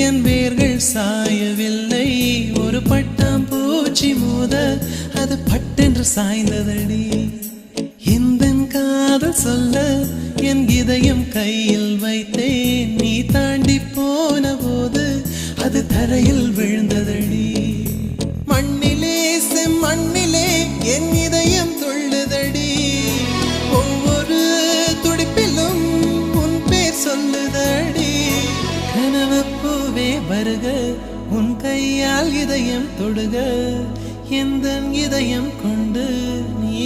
எந்தன் வேர்கள் சாயவில்லை, ஒரு பட்டாம்பூச்சி மோத அது பட்டென்று சாய்ந்ததடி. எந்தன் காதல் சொல்ல என் இதயம் கையில் வைத்தேன், நீ தாண்டி போன போது அது தரையில் விழுந்ததடி. மண்ணிலே செம்மண்ணிலே என் இதயம் துள்ளுதடி, ஒவ்வொரு துடிப்பிலும் உன் பேர் சொல்லுதடி. கனவு பூவே வருக, உன் கையால் இதயம் தொடுக, எந்தன் இதயம் கொண்டு நீ